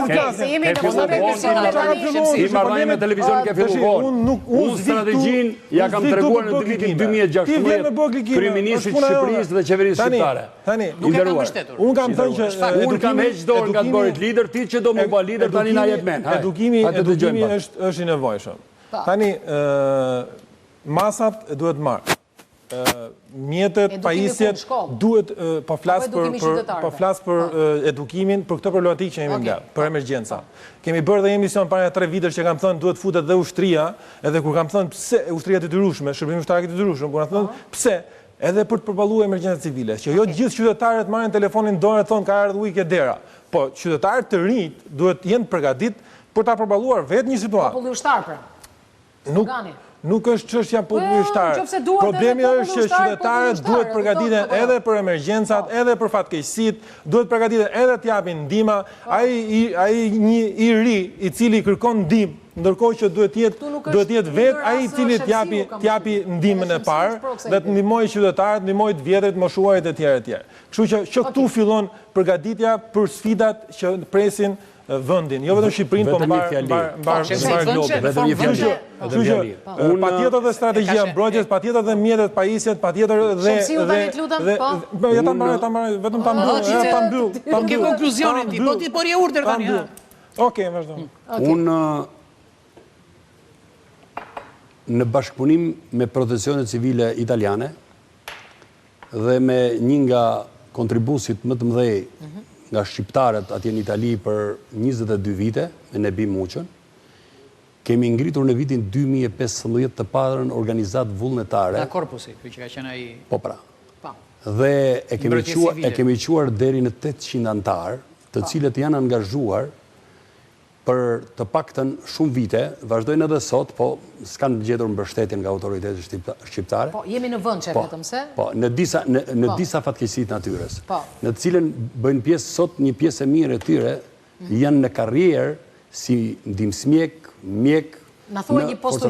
I marrëdhënie me televizionin ke filluar vonë. Unë strategjin ja kam treguar në vitin 2016 kryeministrit të Shqipërisë dhe qeverisë shqiptare. Nuk e kam mbështetur. Unë kam thënë që unë kam heq dorë nga të bërit lider, ti që do më bë lider tani na jep men. Edukimi është i nevojshëm. Tani masat duhet marrë. Mjetet, pajisjet, duhet po flas për edukimin, për këtë problematikë që jemi mbledh, për emergjenca. Kemi bërë dhe emision para 3 vitesh që kam thënë duhet futet dhe ushtria, edhe kur kam thënë pse ushtria e detyrueshme, shërbimi ushtarak i detyrueshëm, kur kam thënë pse, edhe për të përballuar emergjencat civile, që jo gjithë qytetarët marrin telefonin dorë e thonë ka ardhur ujë ke dera, po qytetarët të rinj duhet jenë përgatitur për ta përballuar vetë një situatë. Populli ushtar pra. Nuk është çështja populli ushtar. Problemi është që qytetarët duhet përgatiten edhe për emergjencat, edhe për fatkeqësitë, duhet përgatiten edhe të japin ndihmë. Ai një i ri i cili kërkon ndihmë, ndërkohë që duhet jetë vetë ai i cili të japi ndihmën e parë dhe të ndihmojë qytetarët, ndihmojë të vjetrit, moshuarit e tjerë. Kështu që këtu fillon përgatitja për sfidat që presin vendin, jo vetëm Shqipërinë, po mbar globin. Patjetër dhe strategjia mbrojtjes, patjetër dhe mjetet, pajisjet, patjetër dhe vetëm ta mbyll. Nuk ke konkluzionin ti, po je urdhër tani. Okej, vazhdo. Unë në bashkëpunim me Protezione Civile Italiane dhe me një nga kontribusit më të mëdhej nga shqiptarët atje në Itali për 22 vite, me Nebi Muqën, kemi ngritur në vitin 2015 të parën organizat vullnetare. Nga korpusi, që ka qenë ai... Po pra. Dhe e kemi quar deri në 800 antarë, të cilët janë angazhuar për të paktën shumë vite, vazhdojnë edhe sot, po s'kanë gjetur mbështetjen nga autoritetet shqiptare. Po, jemi në vend që vetëm se? Po, në disa fatkeqësitë natyrës, në të cilën bëjnë pjesë sot një pjesë e mirë e tyre, janë në karrierë si ndihmësmjek, mjek. Na thuaj një postulat.